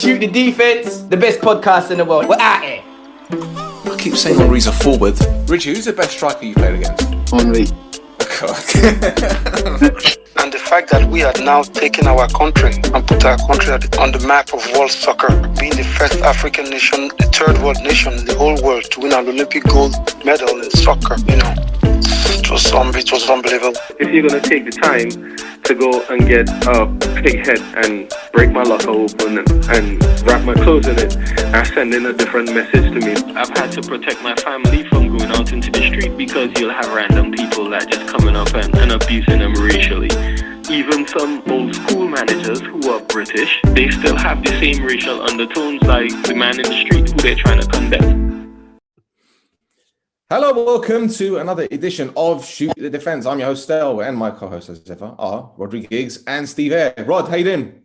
Shoot the defense, the best podcast in the world. We're out here. I keep saying Henry's a forward. Richie, who's the best striker you played against? Henry. And the fact that we are now taking our country and put our country on the map of world soccer, being the first African nation, the third world nation in the whole world to win an Olympic gold medal in soccer, it was unbelievable. If you're going to take the time to go and get a pig head and break my locker open and wrap my clothes in it, are sending a different message to me. I've had to protect my family from going out into the street because you'll have random people that just coming up and abusing them racially. Even some old school managers who are British, they still have the same racial undertones like the man in the street who they're trying to condemn. Hello, welcome to another edition of Shoot the Defence. I'm your host, Stel, and my co-hosts, as ever, are Rhodri Giggs and Steve Eyre. Rod, how you doing?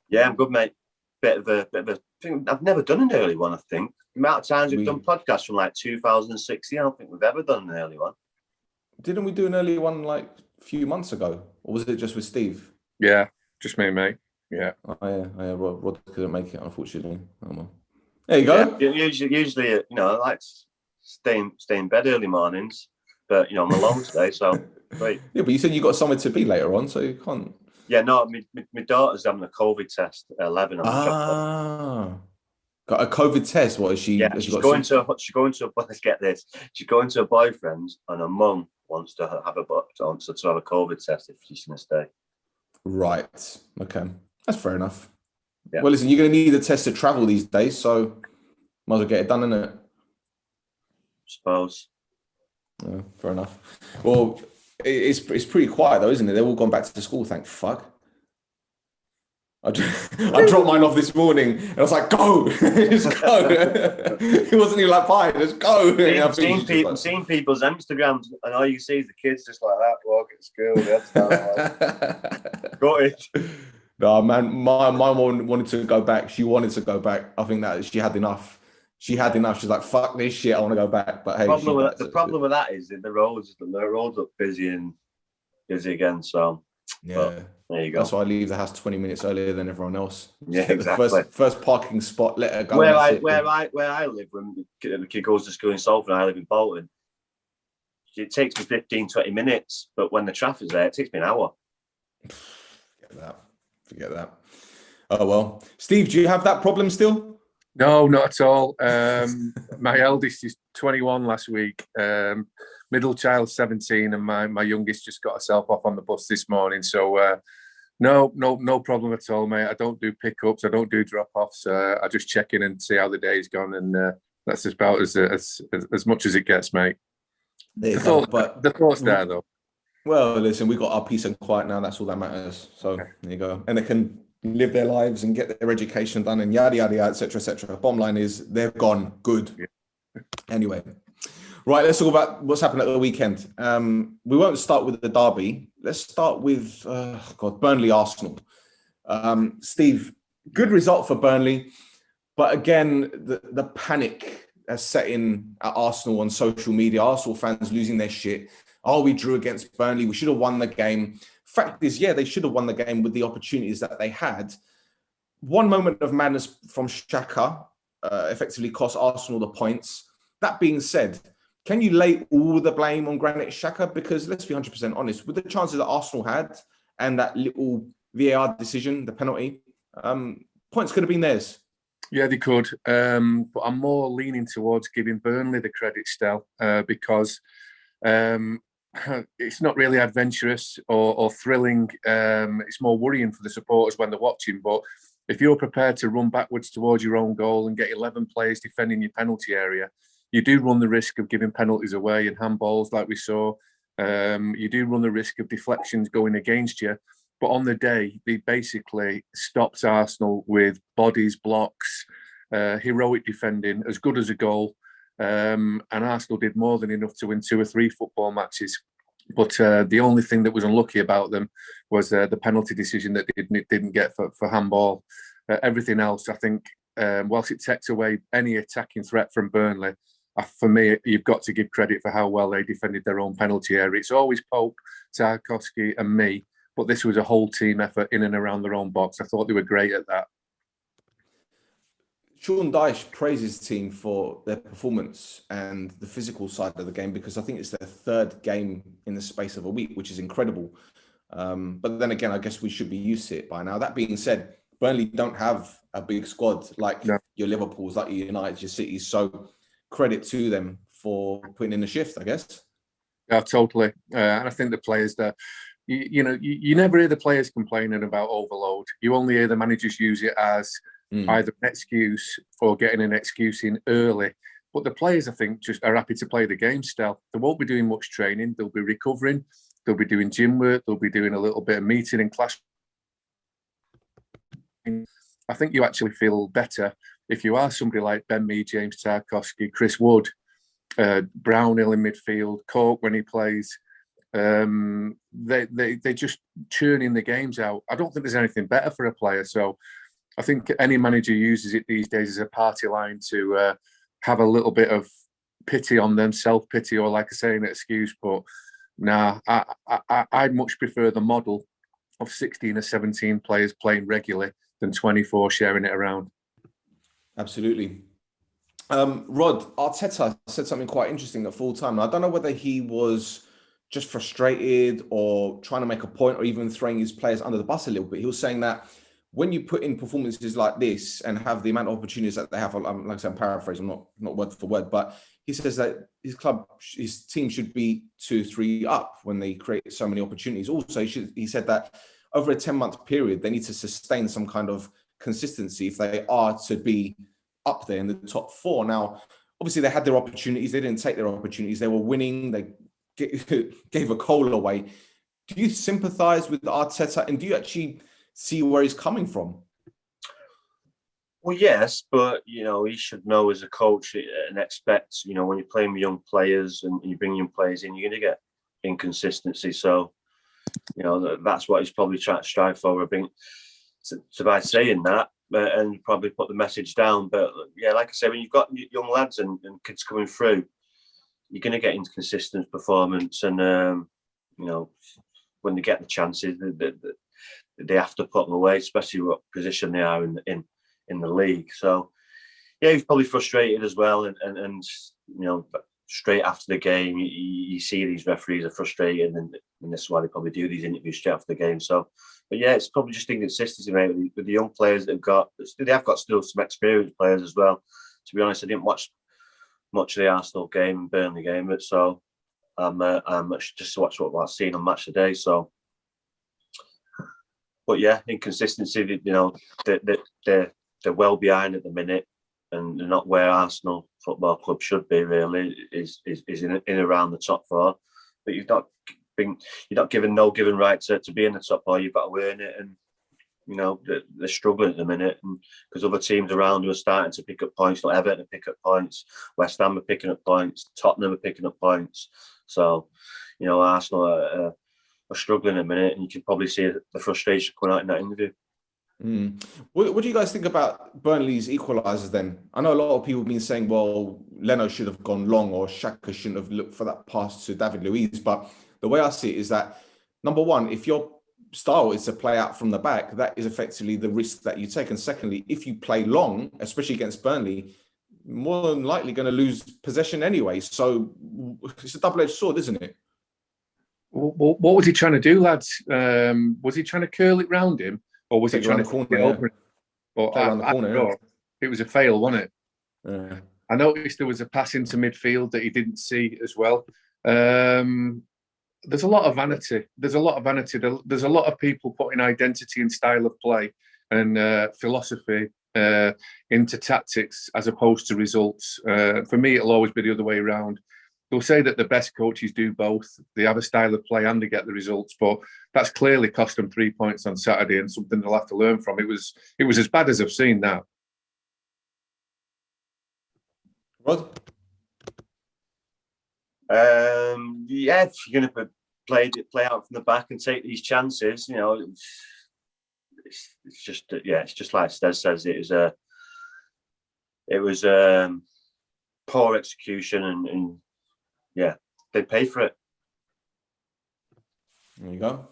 Yeah, I'm good, mate. Bit of a thing. I've never done an early one, I think. The amount of times we've done podcasts from like 2016, I don't think we've ever done an early one. Didn't we do an early one like a few months ago? Or was it just with Steve? Yeah, just me, mate. Yeah. Oh, yeah. Rod couldn't make it, unfortunately. Oh, well. There you go. Yeah, usually, I like stay in bed early mornings, but I'm alone today, so great. Yeah, but you said you got somewhere to be later on, so you can't. Yeah, no, my daughter's having a COVID test at 11. Got a COVID test. What is she? Yeah, she's going to. Let's get this. She's going to a boyfriend's, and her mum wants to have a COVID test if she's going to stay. Right. Okay, that's fair enough. Yeah. Well, listen, you're going to need a test to travel these days, so might as well get it done, innit? Suppose. Yeah, fair enough. Well, it's pretty quiet though, isn't it? They've all gone back to school, thank fuck. I dropped mine off this morning and I was like, go, just go. It wasn't even like fine, just go. Seeing people's Instagrams and all you see is the kids just like that walking to school. Got it. No, man, my mom wanted to go back. She wanted to go back. I think that she had enough. She's like, fuck this shit, I want to go back. But hey, the problem with that is that the roads are busy again. So yeah, but there you go. That's why I leave the house 20 minutes earlier than everyone else. Yeah, exactly. The first parking spot, let her go. Where I live, when the kid goes to school in Salford, I live in Bolton. It takes me 15-20 minutes, but when the traffic's there, it takes me an hour. Forget that. Oh well, Steve, do you have that problem still? No, not at all. My eldest is 21 last week. Middle child 17, and my youngest just got herself off on the bus this morning. So no problem at all, mate. I don't do pickups. I don't do drop-offs. I just check in and see how the day's gone, and that's about as much as it gets, mate. The thought's there though. Well, listen, we got our peace and quiet now. That's all that matters. So There you go, and they can live their lives and get their education done and yada yada yada, etc. etc. Bottom line is they're gone. Good. Yeah. Anyway, right. Let's talk about what's happened at the weekend. We won't start with the derby. Let's start with Burnley Arsenal. Steve, good result for Burnley, but again the panic has set in at Arsenal on social media. Arsenal fans losing their shit. Oh, we drew against Burnley. We should have won the game. Fact is, yeah, they should have won the game with the opportunities that they had. One moment of madness from Xhaka effectively cost Arsenal the points. That being said, can you lay all the blame on Granit Xhaka? Because let's be 100% honest, with the chances that Arsenal had and that little VAR decision, the penalty, points could have been theirs. Yeah, they could. But I'm more leaning towards giving Burnley the credit, Stel, because it's not really adventurous or thrilling. It's more worrying for the supporters when they're watching. But if you're prepared to run backwards towards your own goal and get 11 players defending your penalty area, you do run the risk of giving penalties away and handballs like we saw. You do run the risk of deflections going against you. But on the day, they basically stopped Arsenal with bodies, blocks, heroic defending, as good as a goal. And Arsenal did more than enough to win 2 or 3 football matches. But the only thing that was unlucky about them was the penalty decision that they didn't get for handball. Everything else, I think, whilst it takes away any attacking threat from Burnley, for me, you've got to give credit for how well they defended their own penalty area. It's always Pope, Tarkowski and me, but this was a whole team effort in and around their own box. I thought they were great at that. Sean Dyche praises his team for their performance and the physical side of the game, because I think it's their third game in the space of a week, which is incredible. But then again, I guess we should be used to it by now. That being said, Burnley don't have a big squad like your Liverpools, like your Uniteds, your Cities. So credit to them for putting in the shift, I guess. Yeah, totally. And I think the players there, you never hear the players complaining about overload. You only hear the managers use it as either an excuse or getting an excuse in early. But the players, I think, just are happy to play the game still. They won't be doing much training. They'll be recovering. They'll be doing gym work. They'll be doing a little bit of meeting and class. I think you actually feel better if you are somebody like Ben Mee, James Tarkowski, Chris Wood, Brownhill in midfield, Cork when he plays. They just churning the games out. I don't think there's anything better for a player. So I think any manager uses it these days as a party line to have a little bit of pity on them, self-pity, or like I say, an excuse. But nah, I'd much prefer the model of 16 or 17 players playing regularly than 24 sharing it around. Absolutely. Rod, Arteta said something quite interesting at full time. I don't know whether he was just frustrated or trying to make a point or even throwing his players under the bus a little bit. He was saying that when you put in performances like this and have the amount of opportunities that they have, like I said, I'm paraphrasing, not word for word, but he says that his team should be 2-3 up when they create so many opportunities. Also, he said that over a 10-month period, they need to sustain some kind of consistency if they are to be up there in the top 4. Now, obviously, they had their opportunities. They didn't take their opportunities. They were winning. They gave a goal away. Do you sympathise with Arteta, and do you actually see where he's coming from? Well, yes, but he should know as a coach and expect, when you're playing with young players and you bring young players in, you're going to get inconsistency. So, that's what he's probably trying to strive for. So by saying that, and probably put the message down. But yeah, like I say, when you've got young lads and kids coming through, you're going to get inconsistent performance, and when they get the chances, they have to put them away, especially what position they are in the league. So yeah, he's probably frustrated as well, and straight after the game, you see these referees are frustrated, and this is why they probably do these interviews straight after the game. So, but yeah, it's probably just inconsistency, mate, with the young players that they have got still some experienced players as well. To be honest, I didn't watch much of the Arsenal game and Burnley game, but so I'm just watch what I've seen on Match Today. So, but yeah, inconsistency. They're well behind at the minute, and they're not where Arsenal Football Club should be. Really, is in around the top 4, but you're not given right to be in the top 4. You've got to earn it, and they're struggling at the minute, because other teams around them are starting to pick up points. Like Everton pick up points, West Ham are picking up points, Tottenham are picking up points. So, Arsenal are struggling at the minute, and you can probably see the frustration coming out in that interview. What do you guys think about Burnley's equalisers then? I know a lot of people have been saying, well, Leno should have gone long, or Shackles shouldn't have looked for that pass to David Luiz. But the way I see it is that, number one, if your style is to play out from the back, that is effectively the risk that you take. And secondly, if you play long, especially against Burnley, more than likely going to lose possession anyway. So it's a double-edged sword, isn't it? What was he trying to do, lads? Was he trying to curl it round him? Or was he trying to corner, it over? But around the corner, it was a fail, wasn't it? Yeah. I noticed there was a pass into midfield that he didn't see as well. There's a lot of vanity. There's a lot of people putting identity and style of play and philosophy into tactics as opposed to results. For me, it'll always be the other way around. They'll say that the best coaches do both. They have a style of play and they get the results, but that's clearly cost them 3 points on Saturday, and something they'll have to learn from. It was as bad as I've seen now. Rod? Yeah, if you're going to play out from the back and take these chances, it's just like Stel says. It was poor execution, and yeah, they pay for it. There you go.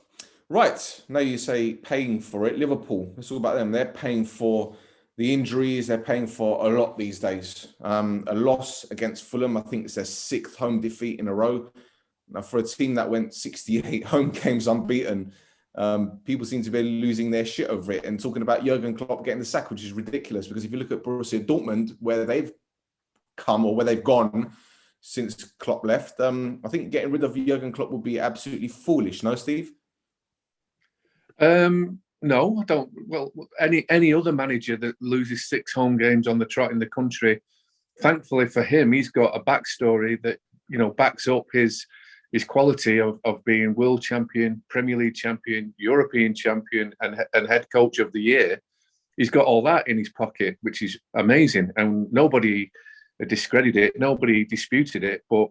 Right, now you say paying for it. Liverpool, it's all about them. They're paying for the injuries, they're paying for a lot these days. A loss against Fulham, I think it's their 6th home defeat in a row. Now, for a team that went 68 home games unbeaten, people seem to be losing their shit over it and talking about Jurgen Klopp getting the sack, which is ridiculous, because if you look at Borussia Dortmund, where they've come or where they've gone since Klopp left, I think getting rid of Jurgen Klopp would be absolutely foolish. No, Steve? No, I don't. Well, any other manager that loses 6 home games on the trot in the country, thankfully for him, he's got a backstory that, you know, backs up his quality of being world champion, Premier League champion, European champion, and head coach of the year. He's got all that in his pocket, which is amazing, and nobody discredited it, nobody disputed it. But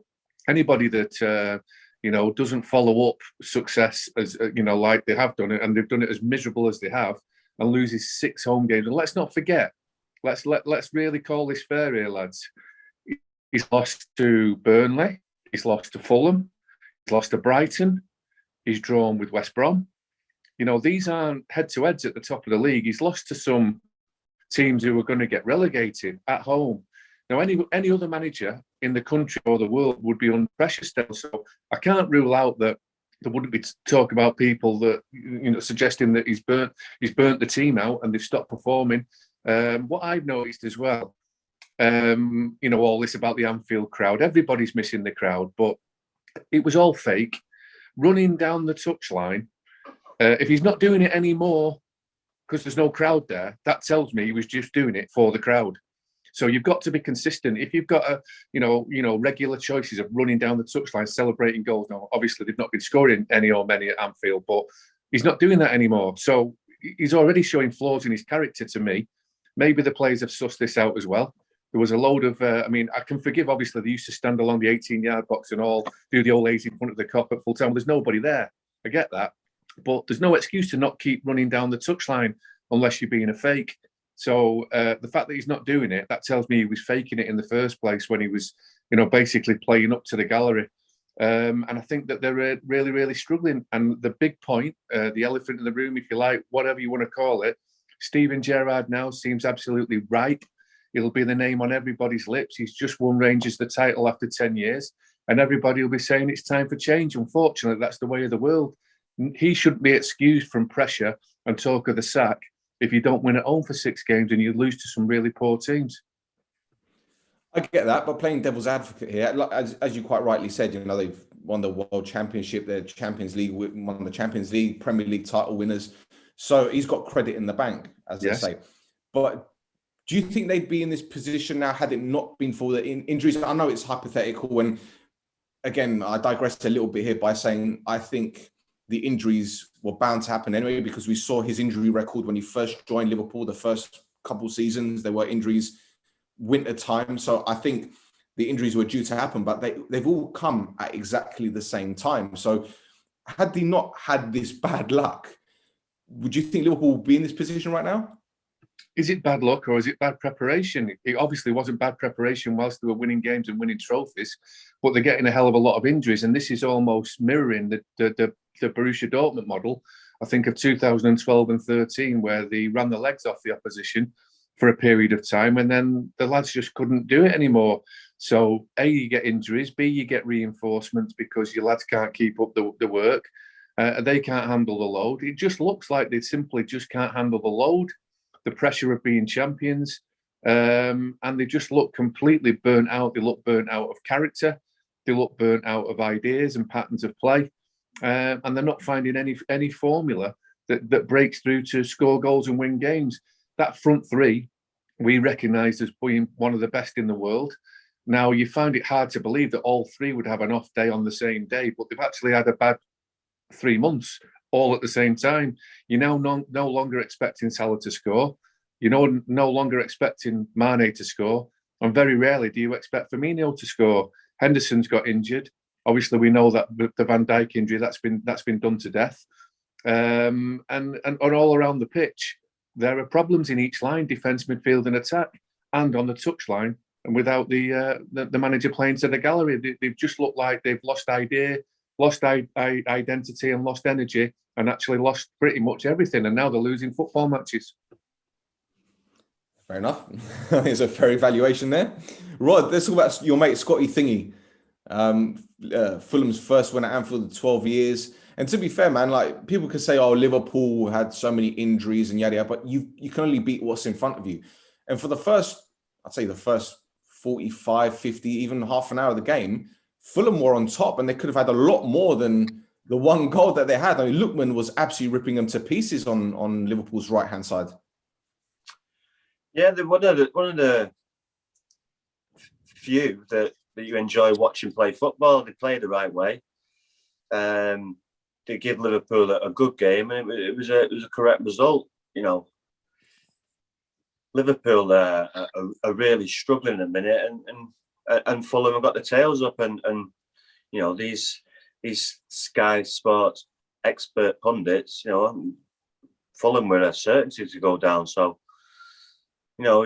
anybody that you know, doesn't follow up success as you know, like they have done it, and they've done it as miserable as they have, and loses 6 home games. And let's not forget, let's really call this fair here, lads. He's lost to Burnley, he's lost to Fulham, he's lost to Brighton, he's drawn with West Brom. You know, these aren't head-to-heads at the top of the league. He's lost to some teams who are going to get relegated at home. Now, any other manager in the country or the world would be under pressure still. So I can't rule out that there wouldn't be talk about people that, you know, suggesting that he's burnt the team out and they've stopped performing. What I've noticed as well, you know, all this about the Anfield crowd, everybody's missing the crowd, but it was all fake. Running down the touchline, if he's not doing it anymore because there's no crowd there, that tells me he was just doing it for the crowd. So you've got to be consistent. If you've got a, you know, regular choices of running down the touchline, celebrating goals. Now, obviously, they've not been scoring any or many at Anfield, but he's not doing that anymore. So he's already showing flaws in his character to me. Maybe the players have sussed this out as well. There was a load of, I mean, I can forgive, obviously, they used to stand along the 18-yard box and all, do the old 80 in front of the Kop at full time. There's nobody there. I get that. But there's no excuse to not keep running down the touchline unless you're being a fake. So the fact that he's not doing it, that tells me he was faking it in the first place when he was, you know, basically playing up to the gallery. And I think that they're really, really struggling. And the big point, the elephant in the room, if you like, whatever you want to call it, Steven Gerrard now seems absolutely right. It'll be the name on everybody's lips. He's just won Rangers the title after 10 years. And everybody will be saying it's time for change. Unfortunately, that's the way of the world. He shouldn't be excused from pressure and talk of the sack if you don't win at home for 6 games and you lose to some really poor teams. I get that, but playing devil's advocate here, as you quite rightly said, you know, they've won the World Championship, the Champions League, won the Champions League, Premier League title winners. So he's got credit in the bank, as they say. But do you think they'd be in this position now had it not been for the injuries? I know it's hypothetical, and again, I digressed a little bit here by saying I think the injuries were bound to happen anyway, because we saw his injury record when he first joined Liverpool. The first couple seasons, there were injuries winter time. So I think the injuries were due to happen, but they've all come at exactly the same time. So had they not had this bad luck, would you think Liverpool would be in this position right now? Is it bad luck or is it bad preparation? It obviously wasn't bad preparation whilst they were winning games and winning trophies, but they're getting a hell of a lot of injuries. And this is almost mirroring the Borussia Dortmund model, I think, of 2012 and 13, where they ran the legs off the opposition for a period of time, and then the lads just couldn't do it anymore. So A, you get injuries, B, you get reinforcements because your lads can't keep up the work. They can't handle the load. It just looks like they simply just can't handle the load, the pressure of being champions, and they just look completely burnt out. They look burnt out of character. They look burnt out of ideas and patterns of play. And they're not finding any formula that breaks through to score goals and win games. That front three, we recognise as being one of the best in the world. Now, you find it hard to believe that all three would have an off day on the same day, but they've actually had a bad 3 months all at the same time. You're now no longer expecting Salah to score. You're no longer expecting Mane to score. And very rarely do you expect Firmino to score. Henderson's got injured. Obviously, we know that the Van Dijk injury, that's been done to death. And all around the pitch, there are problems in each line, defence, midfield and attack, and on the touchline. And without the manager playing to the gallery, they've just looked like they've lost idea, lost identity and lost energy, and actually lost pretty much everything. And now they're losing football matches. Fair enough. There's a fair evaluation there. Rod, let's talk about your mate Scotty Thingy. Fulham's first win at Anfield in 12 years. And to be fair, man, like people could say, oh, Liverpool had so many injuries and yada yada, but you can only beat what's in front of you. And for the first 45, 50, even half an hour of the game, Fulham were on top and they could have had a lot more than the one goal that they had. I mean, Lookman was absolutely ripping them to pieces on Liverpool's right-hand side. Yeah, one of the few that you enjoy watching play football. They play the right way. They give Liverpool a good game, and it was a correct result. You know, Liverpool are really struggling in a minute, and Fulham have got the tails up, and you know these Sky Sports expert pundits. You know, Fulham were a certainty to go down. So, you know,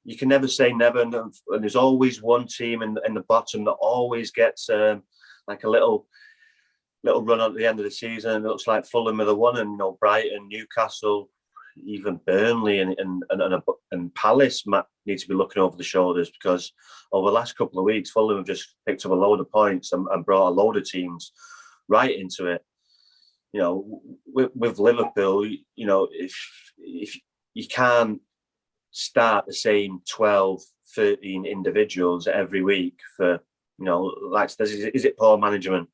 you can never say never, and there's always one team in the bottom that always gets like a little run at the end of the season, and it looks like Fulham are the one, and you know, Brighton, Newcastle, even Burnley and Palace need to be looking over the shoulders, because over the last couple of weeks, Fulham have just picked up a load of points and brought a load of teams right into it. You know, with Liverpool, you know, if you can't start the same 12, 13 individuals every week for, you know, like, is it poor management?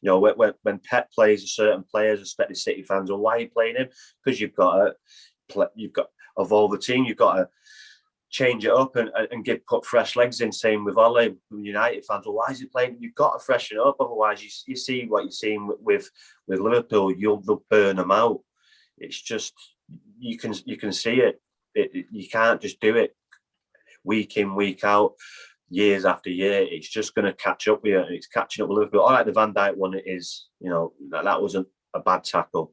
You know, when Pep plays a certain players, especially City fans, well, why are you playing him? Because you've got evolve the team, you've got to change it up and put fresh legs in. Same with Ole, United fans. Well, why is he playing? You've got to freshen it up, otherwise you see what you're seeing with Liverpool. They'll burn them out. It's just you can see it. You can't just do it week in, week out, years after year. It's just going to catch up with you. It's catching up with Liverpool. All right, the Van Dijk one is, you know, that wasn't a bad tackle,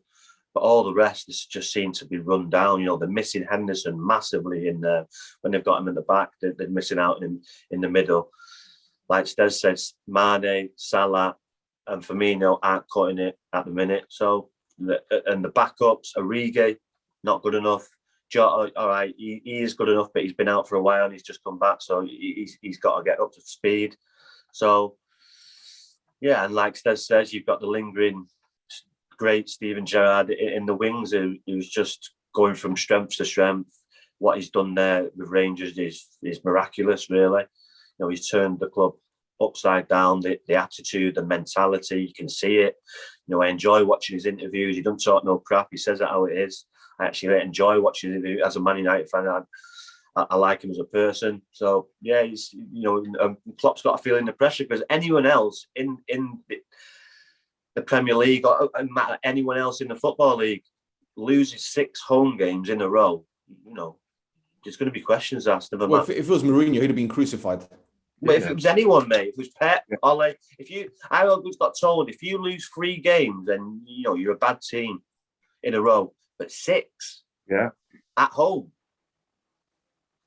but all the rest just seemed to be run down. You know, they're missing Henderson massively in there when they've got him in the back. They're missing out in the middle. Like Stel says, Mane, Salah, and Firmino aren't cutting it at the minute. So, and the backups, Origi, not good enough. Jota, all right, he is good enough, but he's been out for a while and he's just come back, so he's got to get up to speed. So, yeah, and like Stel says, you've got the lingering great Steven Gerrard in the wings, who's just going from strength to strength. What he's done there with Rangers is miraculous, really. You know, he's turned the club upside down. The attitude, the mentality, you can see it. You know, I enjoy watching his interviews. He doesn't talk no crap. He says it how it is. I actually enjoy watching him as a Man United fan. I like him as a person. So yeah, he's, you know, Klopp's got a feeling the pressure, because anyone else in the Premier League, or matter anyone else in the Football League, loses 6 home games in a row, you know, there's going to be questions asked of him. Well, if it was Mourinho, he'd have been crucified. But if it was anyone, mate, if it was Pep, Ole, I always got told, if you lose 3 games, then you know you're a bad team in a row. But 6, at home,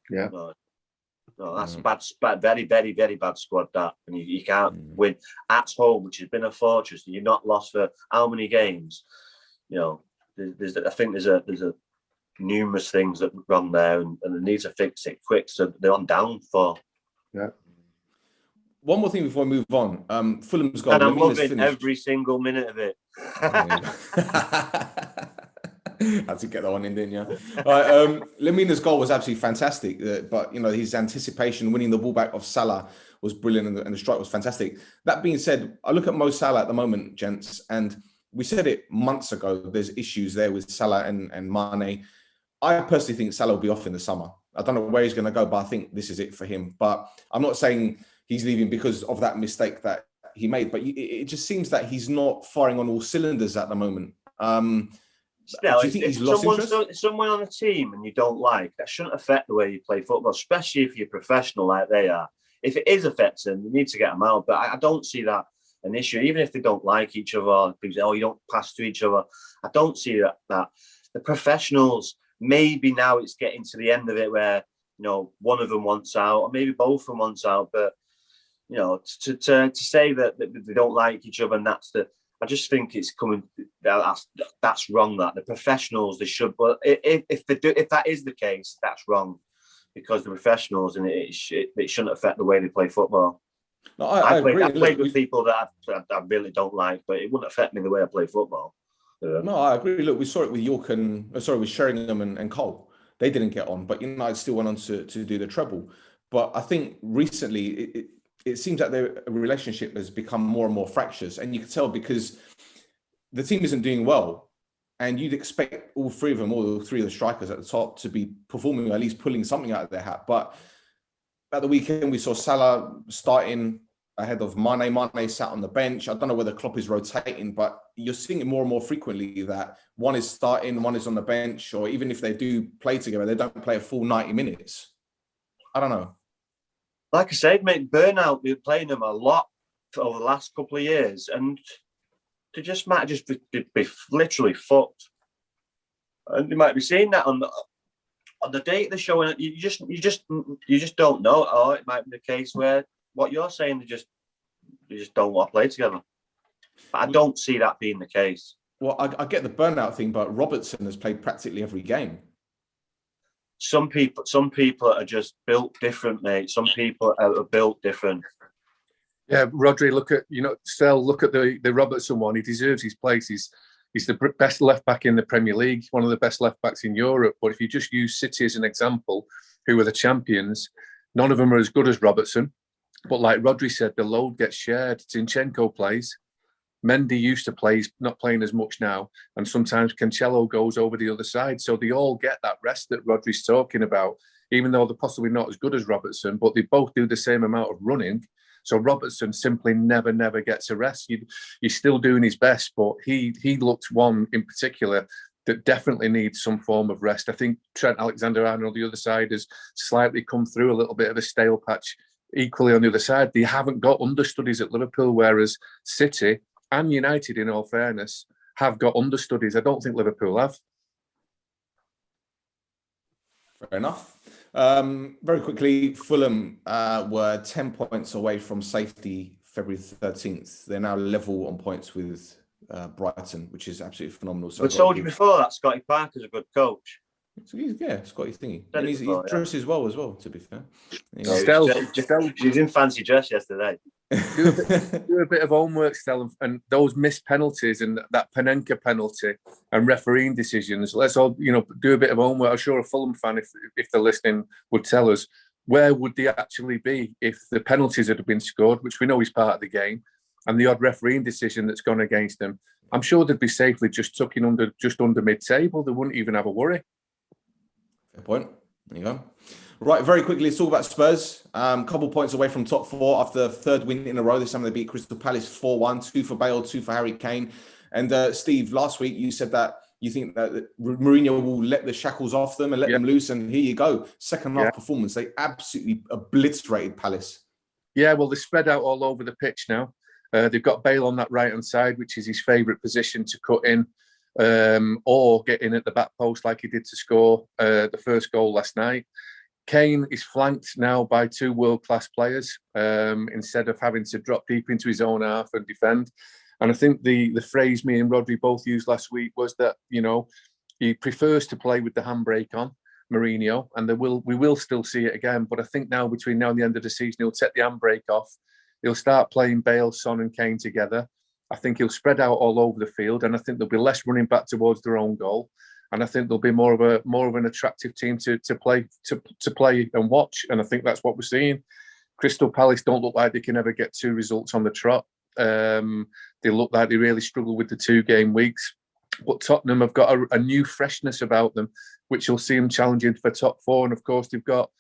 no, that's bad, very, very, very bad squad. That, and you can't win at home, which has been a fortress, and you're not lost for how many games? You know, I think there's a numerous things that wrong there, and they need to fix it quick. So they're on downfall. Yeah. One more thing before we move on. Fulham's got. And I'm loving every single minute of it. Had to get that one in, didn't you? Right, Lemina's goal was absolutely fantastic, but you know his anticipation, winning the ball back of Salah, was brilliant, and the strike was fantastic. That being said, I look at Mo Salah at the moment, gents, and we said it months ago. There's issues there with Salah and Mane. I personally think Salah will be off in the summer. I don't know where he's going to go, but I think this is it for him. But I'm not saying he's leaving because of that mistake that he made, but it just seems that he's not firing on all cylinders at the moment. Still, if someone on a team and you don't like, that shouldn't affect the way you play football, especially if you're professional like they are. If it is affecting, you need to get them out. But I don't see that an issue, even if they don't like each other. People say, "Oh, you don't pass to each other." I don't see that. The professionals, maybe now it's getting to the end of it where, you know, one of them wants out, or maybe both of them wants out. But you know, to say that they don't like each other and that's I just think it's coming. That's wrong. That the professionals, they should. But if that is the case, that's wrong, because the professionals, and it shouldn't affect the way they play football. No, I agree. I played with people that I really don't like, but it wouldn't affect me the way I play football. No, I agree. Look, we saw it with York with Sheringham and Cole. They didn't get on, but United still went on to do the treble. But I think recently it seems that their relationship has become more and more fractious, and you can tell because the team isn't doing well, and you'd expect all three of the strikers at the top to be performing, or at least pulling something out of their hat. But at the weekend, we saw Salah starting ahead of Mane. Mane sat on the bench. I don't know whether Klopp is rotating, but you're seeing it more and more frequently that one is starting, one is on the bench, or even if they do play together, they don't play a full 90 minutes. I don't know. Like I said, mate, Burnout, we've been playing them a lot over the last couple of years, and they just might just be literally fucked. And you might be seeing that on the date they're showing it. You just don't know. Or it might be the case where what you're saying, they just don't want to play together. But I don't see that being the case. Well, I get the Burnout thing, but Robertson has played practically every game. Some people are just built different, mate. Some people are built different. Yeah, Rhodri, look at Stel. Look at the Robertson one. He deserves his place. He's the best left back in the Premier League, one of the best left backs in Europe. But if you just use City as an example, who are the champions, none of them are as good as Robertson. But like Rhodri said, the load gets shared. Zinchenko plays. Mendy used to play, he's not playing as much now. And sometimes Cancelo goes over the other side. So they all get that rest that Rodri's talking about, even though they're possibly not as good as Robertson, but they both do the same amount of running. So Robertson simply never gets a rest. He's still doing his best, but he looked one in particular that definitely needs some form of rest. I think Trent Alexander-Arnold on the other side has slightly come through a little bit of a stale patch. Equally on the other side, they haven't got understudies at Liverpool, whereas City and United, in all fairness, have got understudies. I don't think Liverpool have. Fair enough. Very quickly, Fulham were 10 points away from safety February 13th. They're now level on points with Brighton, which is absolutely phenomenal. So I told you before that Scotty Parker's a good coach. So Scotty thingy. And he dresses well as well, to be fair. Stel, she was in fancy dress yesterday. do a bit of homework, Stel, and those missed penalties and that Panenka penalty and refereeing decisions. Let's all, do a bit of homework. I'm sure a Fulham fan, if they're listening, would tell us where would they actually be if the penalties had been scored, which we know is part of the game, and the odd refereeing decision that's gone against them. I'm sure they'd be safely just tucking under mid-table. They wouldn't even have a worry. Fair point. There you go. Right, very quickly, let's talk about Spurs. Couple points away from top four after the third win in a row. This time they beat Crystal Palace 4-1, 2 for Bale, 2 for Harry Kane. And Steve, last week you said that you think that Mourinho will let the shackles off them and let them loose. And here you go. Second half performance. They absolutely obliterated Palace. Yeah, well, they're spread out all over the pitch now. They've got Bale on that right-hand side, which is his favourite position to cut in. Or get in at the back post like he did to score the first goal last night. Kane is flanked now by 2 world-class players instead of having to drop deep into his own half and defend. And I think the phrase me and Rhodri both used last week was that, he prefers to play with the handbrake on, Mourinho, and we will still see it again. But I think now, between now and the end of the season, he'll take the handbrake off. He'll start playing Bale, Son and Kane together. I think he'll spread out all over the field, and I think there'll be less running back towards their own goal. And I think there'll be more of an attractive team to play and watch. And I think that's what we're seeing. Crystal Palace don't look like they can ever get 2 results on the trot. They look like they really struggle with the 2-game weeks. But Tottenham have got a new freshness about them, which will see them challenging for top 4. And of course, they've got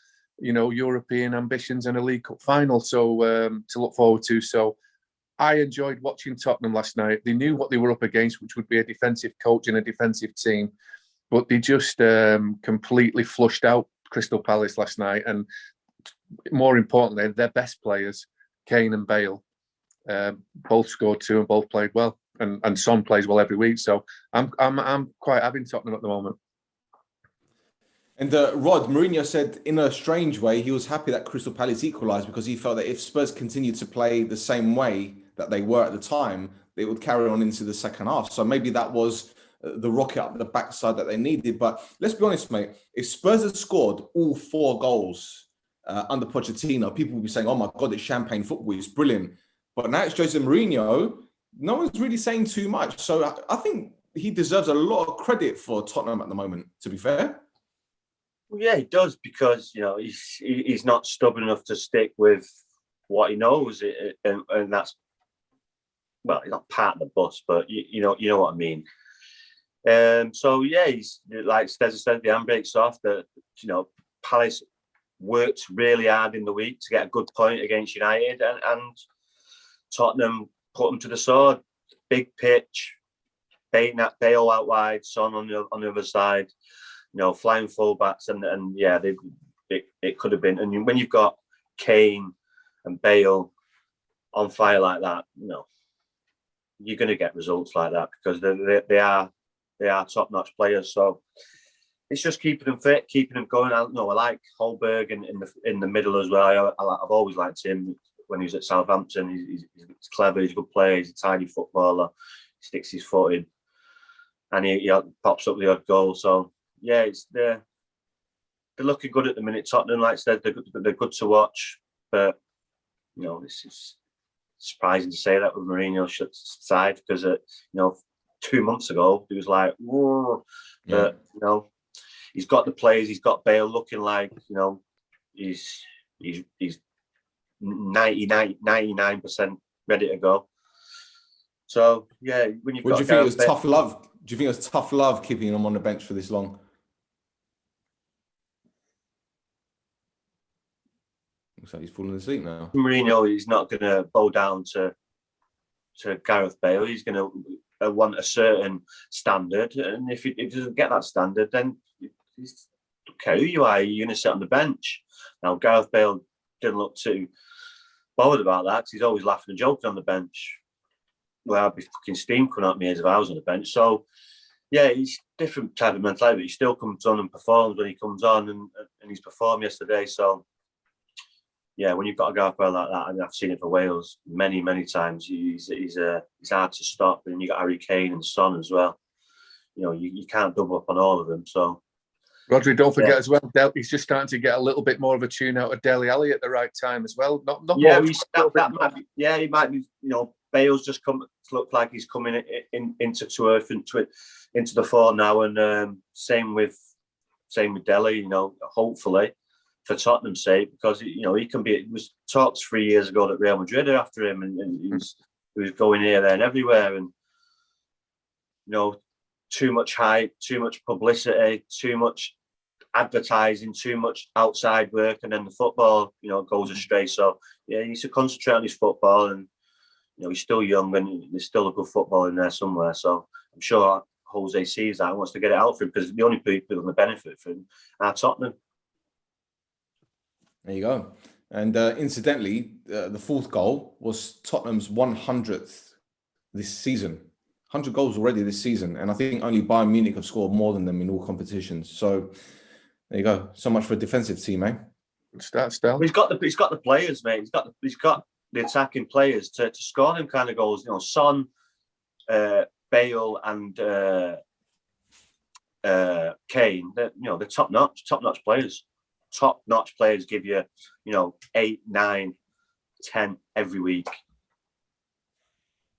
European ambitions and a League Cup final to look forward to. So I enjoyed watching Tottenham last night. They knew what they were up against, which would be a defensive coach and a defensive team. But they just completely flushed out Crystal Palace last night. And more importantly, their best players, Kane and Bale, both scored 2 and both played well. And Son plays well every week. So I'm quite having Tottenham at the moment. And Rod, Mourinho said in a strange way, he was happy that Crystal Palace equalised because he felt that if Spurs continued to play the same way that they were at the time, it would carry on into the second half. So maybe that was the rocket up the backside that they needed. But let's be honest, mate, if Spurs had scored all 4 goals under Pochettino, people would be saying, oh my God, it's champagne football, it's brilliant. But now it's Jose Mourinho, no one's really saying too much. So I think he deserves a lot of credit for Tottenham at the moment, to be fair. Well, yeah, he does, because he's not stubborn enough to stick with what he knows, and that's, well, he's not part of the bus, but you know what I mean. So yeah, he's, like Stez said, the handbrake's off. Palace worked really hard in the week to get a good point against United, and Tottenham put them to the sword. Big pitch, Bale out wide, Son on the other side. Flying fullbacks, and yeah, it could have been. And when you've got Kane and Bale on fire like that, you're going to get results like that, because they are top-notch players. So it's just keeping them fit, keeping them going. I like Holberg in the middle as well. I've always liked him when he was at Southampton. He's clever, he's a good player, he's a tidy footballer. He sticks his foot in, and he pops up the odd goal. So yeah, they're looking good at the minute. Tottenham, like I said, they're good to watch. But this is surprising to say that with Mourinho side, because 2 months ago it was like, whoa. Yeah. But he's got the players. He's got Bale looking like he's 99% ready to go. So yeah, when you've got, do you think it was tough love? Do you think it was tough love keeping him on the bench for this long? Looks like he's falling asleep now. Mourinho is not going to bow down to Gareth Bale. He's going to want a certain standard, and if he doesn't get that standard, then he's, okay, who you are, you're going to sit on the bench. Now, Gareth Bale didn't look too bothered about that, because he's always laughing and joking on the bench. Well, I'd be fucking steam coming out my ears if I was on the bench. So, yeah, he's different type of mentality, but he still comes on and performs when he comes on, and he's performed yesterday. So, yeah, when you've got a Gareth Bale like that, and I've seen it for Wales many, many times, he's hard to stop. And you've got Harry Kane and Son as well. You can't double up on all of them. So, Rhodri, don't forget as well, he's just starting to get a little bit more of a tune out of Dele Alli at the right time as well. Not yeah, more, he might be. Bale's just come to look like he's coming into earth and into the fore now, and same with Dele. Hopefully for Tottenham's sake, because he can be. It was talks 3 years ago that Real Madrid are after him, and he was going here, there, and everywhere, and too much hype, too much publicity, too much advertising, too much outside work, and then the football, goes astray. So yeah, he needs to concentrate on his football, and he's still young, and there's still a good football in there somewhere. So I'm sure Jose sees that and wants to get it out for him, because the only people going to benefit from him are Tottenham. There you go. And incidentally, the fourth goal was Tottenham's 100th this season. 100 goals already this season. And I think only Bayern Munich have scored more than them in all competitions. So there you go. So much for a defensive team, eh? Good start, Stel. He's got the players, mate. He's got the attacking players to score them kind of goals. Son, Bale, and Kane. They're top notch players. Top-notch players give you, 8, 9, 10 every week.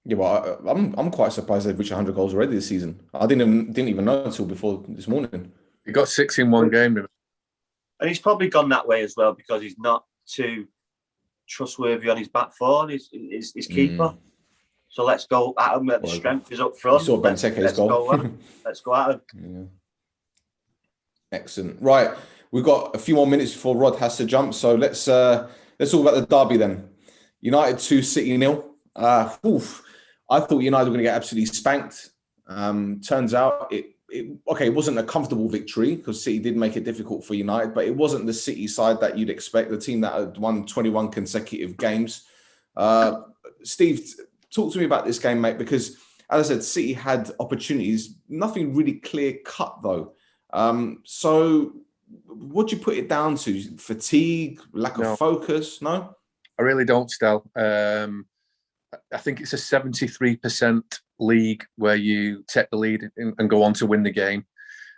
Yeah, well, I'm quite surprised they've reached 100 goals already this season. I didn't even know until before this morning. He got 6 in one game. And he's probably gone that way as well, because he's not too trustworthy on his back four, his keeper. So let's go at him. The strength is up front. You saw Benteke's goal. Let's go at him. Yeah. Excellent. Right. We've got a few more minutes before Rod has to jump, so let's talk about the derby then. United 2, City 0. I thought United were going to get absolutely spanked. Turns out it wasn't a comfortable victory, because City did make it difficult for United, but it wasn't the City side that you'd expect, the team that had won 21 consecutive games. Steve, talk to me about this game, mate, because as I said, City had opportunities, nothing really clear cut though. So what do you put it down to? Fatigue, lack of focus? No, I really don't, Stel. I I think it's a 73% league where you take the lead and go on to win the game.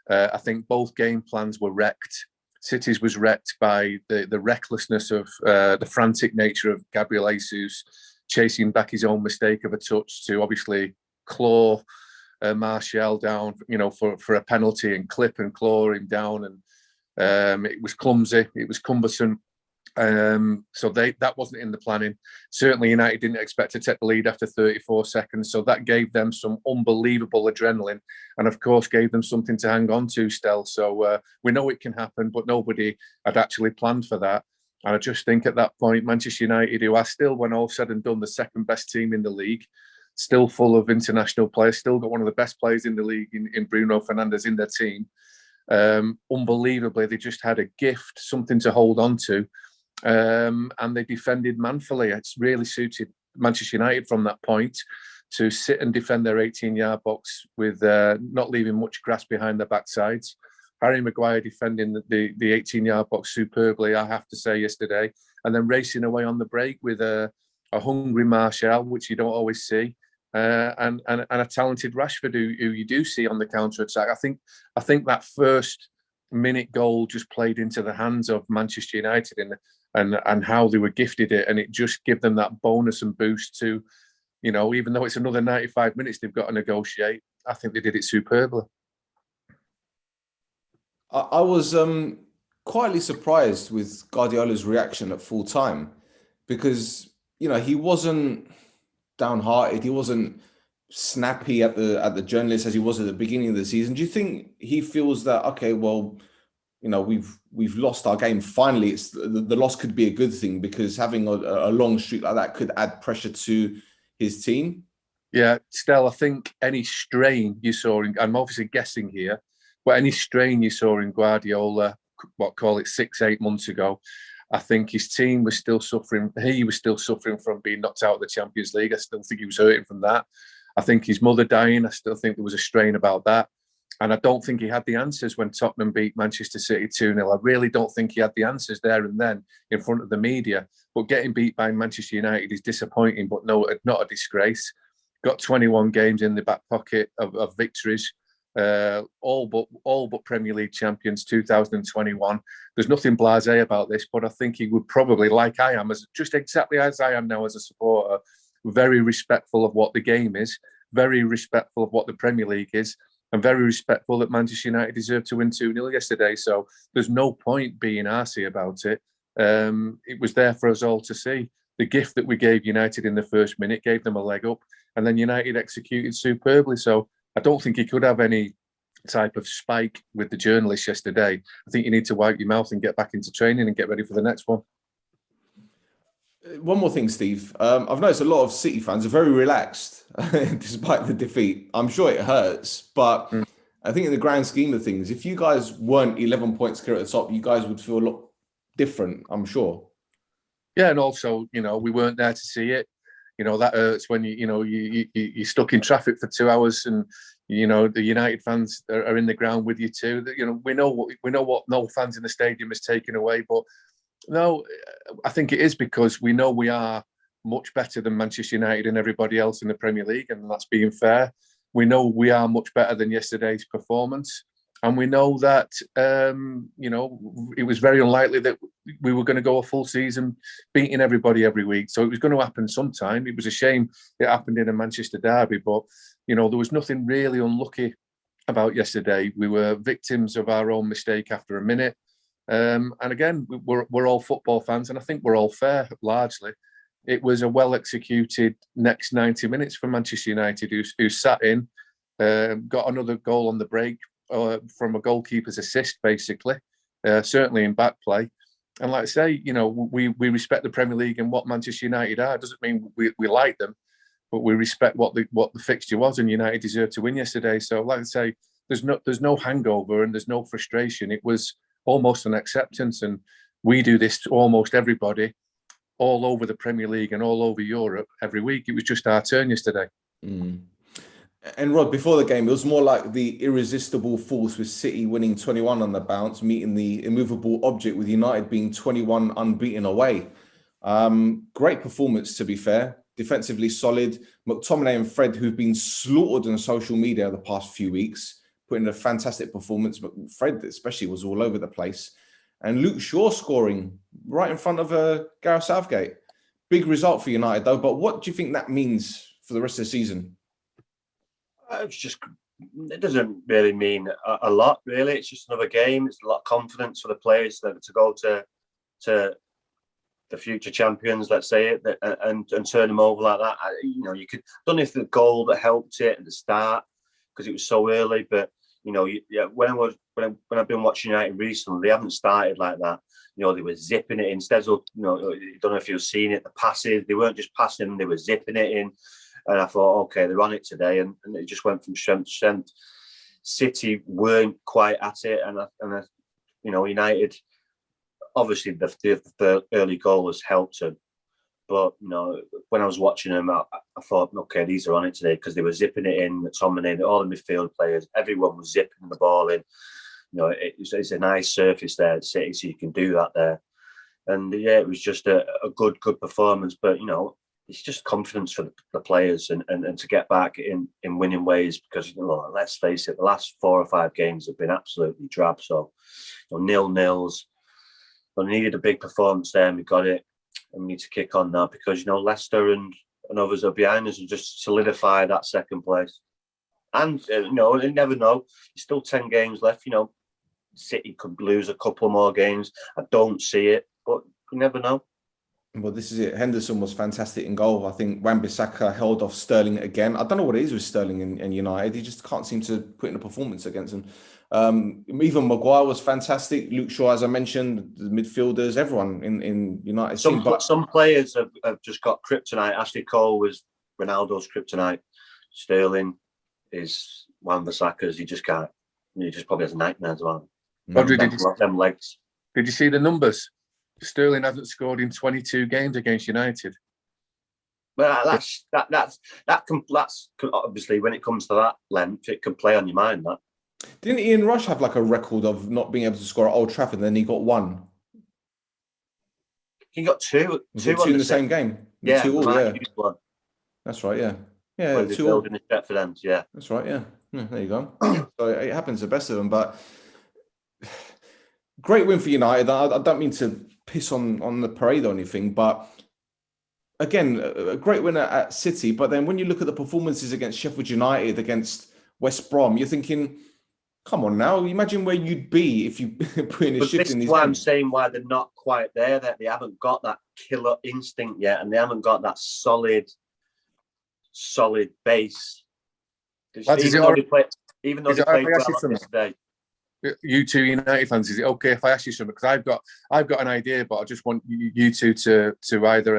I think both game plans were wrecked. City's was wrecked by the recklessness of the frantic nature of Gabriel Jesus chasing back his own mistake of a touch to obviously claw Martial down, for a penalty and clip and claw him down. And it was clumsy. It was cumbersome. So that wasn't in the planning. Certainly United didn't expect to take the lead after 34 seconds. So that gave them some unbelievable adrenaline and of course gave them something to hang on to, Stel. So we know it can happen, but nobody had actually planned for that. And I just think at that point, Manchester United, who are still, when all said and done, the second best team in the league, still full of international players, still got one of the best players in the league in Bruno Fernandes in their team. Unbelievably, they just had a gift, something to hold on to. And they defended manfully. It's really suited Manchester United from that point to sit and defend their 18-yard box with not leaving much grass behind their backsides. Harry Maguire defending the 18-yard box superbly, I have to say, yesterday, and then racing away on the break with a hungry Martial, which you don't always see, and a talented Rashford, who you do see on the counter-attack. I think that first minute goal just played into the hands of Manchester United and how they were gifted it, and it just gave them that bonus and boost to, even though it's another 95 minutes they've got to negotiate, I think they did it superbly. I was quietly surprised with Guardiola's reaction at full time because, he wasn't downhearted. He wasn't snappy at the journalists as he was at the beginning of the season. Do you think he feels that, okay, well, we've lost our game. Finally, it's the loss could be a good thing because having a long streak like that could add pressure to his team? Yeah, Stel, I think any strain you saw, I'm obviously guessing here, but any strain you saw in Guardiola, 6-8 months ago, I think his team was still suffering. He was still suffering from being knocked out of the Champions League. I still think he was hurting from that. I think his mother dying, I still think there was a strain about that. And I don't think he had the answers when Tottenham beat Manchester City 2-0. I really don't think he had the answers there and then in front of the media. But getting beat by Manchester United is disappointing, but not a disgrace. Got 21 games in the back pocket of victories. All but Premier League champions 2021. There's nothing blasé about this, but I think he would probably, like I am, just exactly as I am now as a supporter, very respectful of what the game is, very respectful of what the Premier League is, and very respectful that Manchester United deserved to win 2-0 yesterday. So there's no point being arsey about it. It was there for us all to see. The gift that we gave United in the first minute gave them a leg up, and then United executed superbly. So I don't think he could have any type of spike with the journalists yesterday. I think you need to wipe your mouth and get back into training and get ready for the next one. One more thing, Steve. I've noticed a lot of City fans are very relaxed despite the defeat. I'm sure it hurts, but I think in the grand scheme of things, if you guys weren't 11 points clear at the top, you guys would feel a lot different, I'm sure. Yeah, and also, we weren't there to see it. That hurts when you're stuck in traffic for 2 hours and, the United fans are in the ground with you too. We know what no fans in the stadium is taken away, but no, I think it is because we know we are much better than Manchester United and everybody else in the Premier League, and that's being fair. We know we are much better than yesterday's performance, and we know that it was very unlikely that we were going to go a full season beating everybody every week. So it was going to happen sometime. It was a shame it happened in a Manchester derby, but there was nothing really unlucky about yesterday. We were victims of our own mistake after a minute. And again, we're all football fans, and I think we're all fair, largely. It was a well-executed next 90 minutes for Manchester United, who sat in, got another goal on the break from a goalkeeper's assist, basically, certainly in back play. And like I say, we respect the Premier League and what Manchester United are. It doesn't mean we like them, but we respect what the fixture was, and United deserved to win yesterday. So like I say, there's no hangover and there's no frustration. It was almost an acceptance, and we do this to almost everybody all over the Premier League and all over Europe every week. It was just our turn yesterday. And Rod, before the game, it was more like the irresistible force with City winning 21 on the bounce, meeting the immovable object with United being 21 unbeaten away. Great performance, to be fair. defensively solid. McTominay and Fred, who've been slaughtered on social media the past few weeks, put in a fantastic performance. But Fred especially was all over the place. And Luke Shaw scoring right in front of Gareth Southgate. Big result for United, though. But what do you think that means for the rest of the season? It doesn't really mean a lot, really. It's just another game. It's a lot of confidence for the players to go to the future champions, let's say it, and turn them over like that. You could, I don't know if the goal that helped it at the start because it was so early, but when I've been watching United recently, they haven't started like that. They were zipping it in. Instead of, I don't know if you've seen it, the passes, they weren't just passing them, they were zipping it in. And I thought, okay, they're on it today, and it just went from strength to strength. City weren't quite at it, and United, obviously the early goal has helped them. But when I was watching them, I thought, okay, these are on it today because they were zipping it in. McTominay, all the midfield players, everyone was zipping the ball in. It's a nice surface there at City, so you can do that there. And yeah, it was just a good performance. But it's just confidence for the players and to get back in winning ways because let's face it, the last 4 or 5 games have been absolutely drab. So 0-0s. We needed a big performance there, and we got it. And we need to kick on now because Leicester and others are behind us and just solidify that second place. And you never know. There's still 10 games left. City could lose a couple more games. I don't see it, but you never know. Well, this is it. Henderson was fantastic in goal. I think Wan-Bissaka held off Sterling again. I don't know what it is with Sterling and United. He just can't seem to put in a performance against them. Even Maguire was fantastic. Luke Shaw, as I mentioned, the midfielders, everyone in United. Some players have just got kryptonite. Ashley Cole was Ronaldo's kryptonite. Sterling is Wan-Bissaka's. He just probably has nightmares about them legs. Did you see the numbers? Sterling hasn't scored in 22 games against United. Well, that's obviously when it comes to that length, it can play on your mind. That didn't Ian Rush have like a record of not being able to score at Old Trafford? And then he got 1. He got two in the same game. Yeah, 2-2, yeah. That's right. Yeah, yeah. 2-2 in the Stretford end. Yeah, that's right. Yeah, there you go. So it happens to the best of them, but great win for United. I don't mean to piss on the parade or anything, but again, a great win at City. But then when you look at the performances against Sheffield United, against West Brom, you're thinking, come on now, imagine where you'd be if you put in a shift in these games. I'm saying why they're not quite there, that they haven't got that killer instinct yet, and they haven't got that solid base. Even though they played well yesterday. You two United fans, is it okay if I ask you something? Because I've got an idea, but I just want you two to either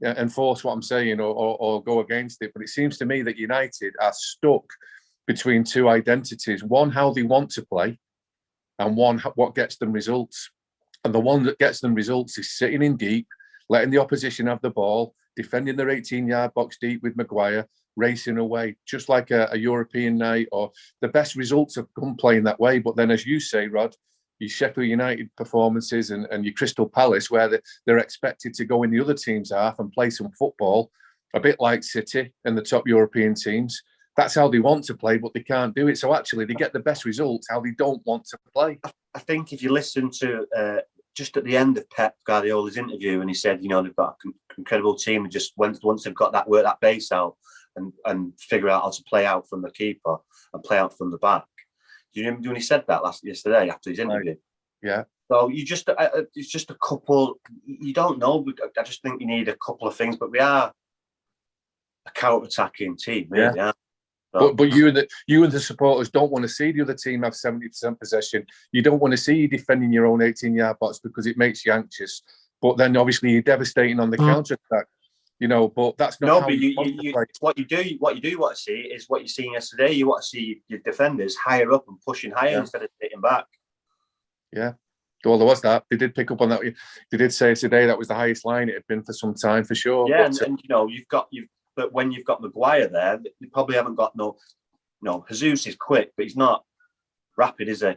enforce what I'm saying or go against it. But it seems to me that United are stuck between two identities: one, how they want to play, and one, what gets them results. And the one that gets them results is sitting in deep, letting the opposition have the ball, defending their 18-yard box deep with Maguire, racing away, just like a European night. Or the best results have come playing that way. But then, as you say, Rod, your Sheffield United performances and your Crystal Palace, where they're expected to go in the other team's half and play some football, a bit like City and the top European teams. That's how they want to play, but they can't do it. So actually, they get the best results how they don't want to play. I think if you listen to just at the end of Pep Guardiola's interview, and he said, they've got an incredible team, and just once they've got that base out and figure out how to play out from the keeper and play out from the back. Do you remember when he said that yesterday after his interview? Yeah. So it's just a couple. You don't know. I just think you need a couple of things. But we are a counter-attacking team. Really, yeah. So, but you and the supporters don't want to see the other team have 70% possession. You don't want to see you defending your own 18-yard box because it makes you anxious. But then obviously you're devastating on the counter-attack. But that's not. No, but what you do want to see is what you're seeing yesterday. You want to see your defenders higher up and pushing higher instead of sitting back. Yeah. Well, there was that. They did pick up on that. They did say today that was the highest line it had been for some time, for sure. Yeah, but, but when you've got Maguire there, you probably haven't got Jesus is quick, but he's not rapid, is he?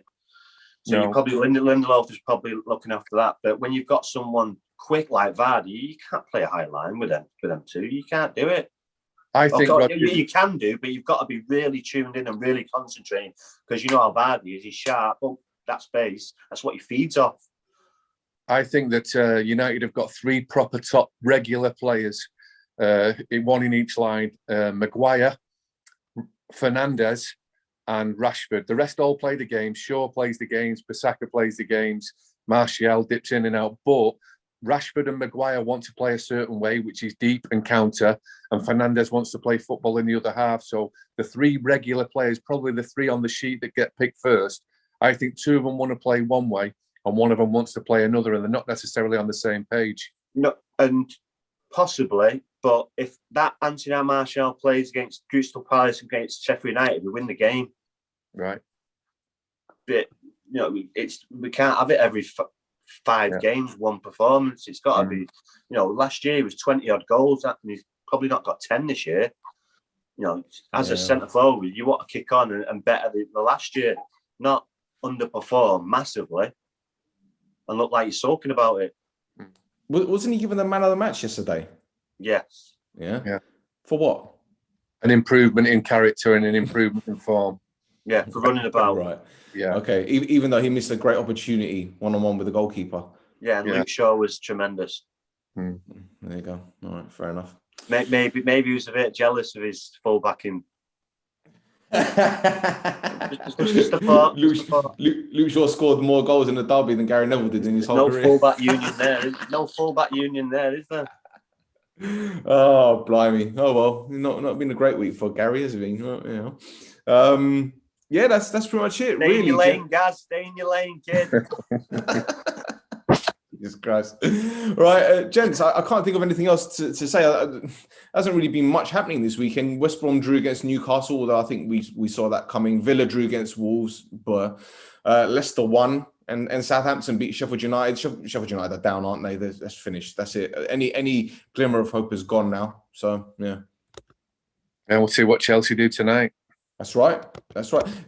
So you probably Lindelof is probably looking after that. But when you've got someone quick like Vardy, you can't play a high line with them two. You can't do it. I think you can do, but you've got to be really tuned in and really concentrating because you know how Vardy is. He's sharp. Oh, that space. That's what he feeds off. I think that United have got 3 proper top regular players, one in each line. Maguire, Fernandes, and Rashford. The rest all play the games. Shaw plays the games. Bissaka plays the games. Martial dips in and out. But Rashford and Maguire want to play a certain way, which is deep and counter. And Fernandes wants to play football in the other half. So the 3 regular players, probably the 3 on the sheet that get picked first, I think 2 of them want to play one way and one of them wants to play another, and they're not necessarily on the same page. No, and possibly, but if that Anthony Martial plays against Crystal Palace against Sheffield United, we win the game. Right. But we can't have it every 5 games, one performance. It's got to be, last year he was 20 odd goals, and he's probably not got 10 this year. As a centre forward, you want to kick on and better the last year, not underperform massively and look like you're sulking about it. Wasn't he given the man of the match yesterday? Yes. Yeah. For what? An improvement in character and an improvement in form. Yeah, for running about. Right. Yeah. Okay. Even though he missed a great opportunity one-on-one with the goalkeeper. Yeah, and Luke Shaw was tremendous. There you go. All right, fair enough. Maybe he was a bit jealous of his full-back in. Just a thought. Luke Shaw scored more goals in the derby than Gary Neville did in his whole career. No full-back union there, is there? Oh, blimey. Oh, well, not been a great week for Gary, has it been? Yeah, that's pretty much it. Stay in your lane, Gaz. Stay in your lane, kid. Jesus Christ. Right, gents, I can't think of anything else to say. Hasn't really been much happening this weekend. West Brom drew against Newcastle, although I think we saw that coming. Villa drew against Wolves, but Leicester won, and Southampton beat Sheffield United. Sheffield United are down, aren't they? That's finished. That's it. Any glimmer of hope is gone now. So, yeah. And we'll see what Chelsea do tonight. That's right.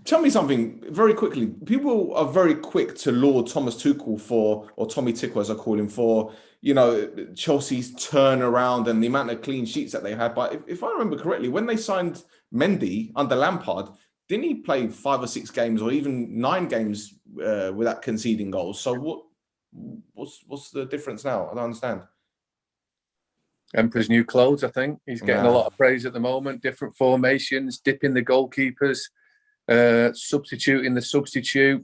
Tell me something very quickly. People are very quick to laud Thomas Tuchel or Tommy Tickle, as I call him, for Chelsea's turnaround and the amount of clean sheets that they had. But if I remember correctly, when they signed Mendy under Lampard, didn't he play 5 or 6 games or even 9 games without conceding goals? So what's the difference now? I don't understand. Emperor's new clothes, I think. He's getting a lot of praise at the moment. Different formations, dipping the goalkeepers, substituting the substitute,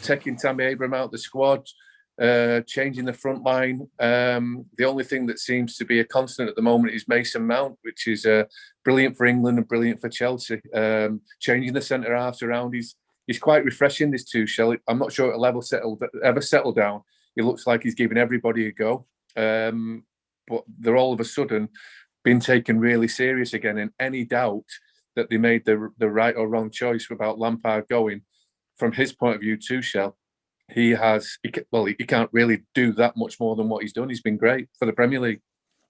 taking Tammy Abraham out the squad, changing the front line. The only thing that seems to be a constant at the moment is Mason Mount, which is brilliant for England and brilliant for Chelsea. Changing the centre halves around. He's quite refreshing, this Tuchel. I'm not sure it'll ever settle down. He looks like he's giving everybody a go. But they're all of a sudden been taken really serious again. And any doubt that they made the right or wrong choice about Lampard going, from his point of view, Tuchel, he can't really do that much more than what he's done. He's been great for the Premier League.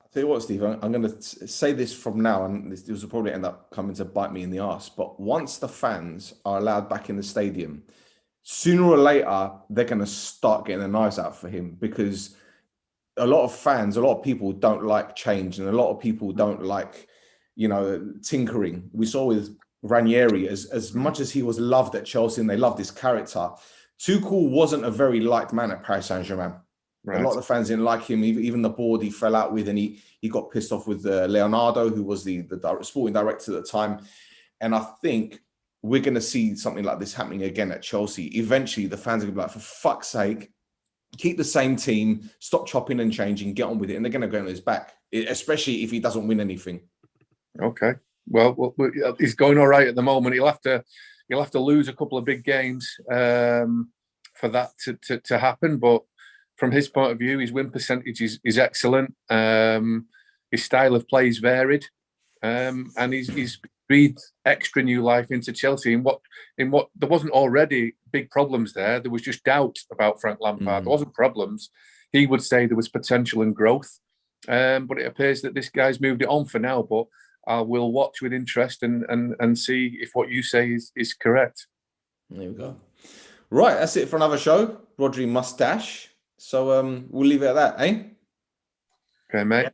I'll tell you what, Steve, I'm going to say this from now, and this will probably end up coming to bite me in the arse. But once the fans are allowed back in the stadium, sooner or later, they're going to start getting their knives out for him, because a lot of people don't like change, and a lot of people don't like, tinkering. We saw with Ranieri, as much as he was loved at Chelsea and they loved his character, Tuchel wasn't a very liked man at Paris Saint-Germain. Right. A lot of the fans didn't like him. Even the board he fell out with, and he got pissed off with Leonardo, who was the sporting director at the time. And I think we're going to see something like this happening again at Chelsea. Eventually, the fans are going to be like, for fuck's sake, keep the same team, stop chopping and changing, get on with it, and they're going to go on his back, especially if he doesn't win anything. Okay. Well, he's going all right at the moment. He'll have to lose a couple of big games for that to happen. But from his point of view, his win percentage is excellent. His style of play is varied, and he's breathed extra new life into Chelsea in what there wasn't already big problems there. There was just doubt about Frank Lampard. There wasn't problems. He would say there was potential and growth, but it appears that this guy's moved it on for now. But I will watch with interest and see if what you say is correct. There we go. Right, that's it for another show. Rhodri Mustache. So we'll leave it at that, eh? Okay, mate.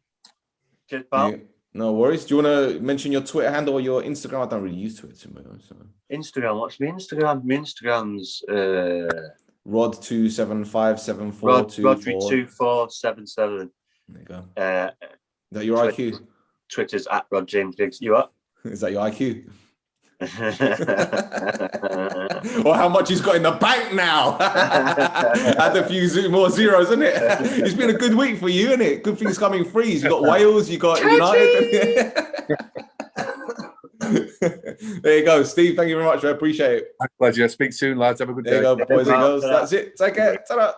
Cheers, pal. Yeah, no worries. Do you want to mention your Twitter handle or your Instagram? I don't really use Twitter too much. So. Instagram. What's my Instagram? My Instagram's Rod2757424. Rhodri2477. There you go. Uh, Is that your IQ? Twitter's at Rod James Diggs. You what? Is that your IQ? Or how much he's got in the bank now? Add a few more zeros, isn't it? It's been a good week for you, isn't it? Good things coming free. You got Wales, you got United. There you go, Steve. Thank you very much. I appreciate it. My pleasure. Speak soon, lads. Have a good day. There you go, boys and girls. That's it. Take care. Ta-ra.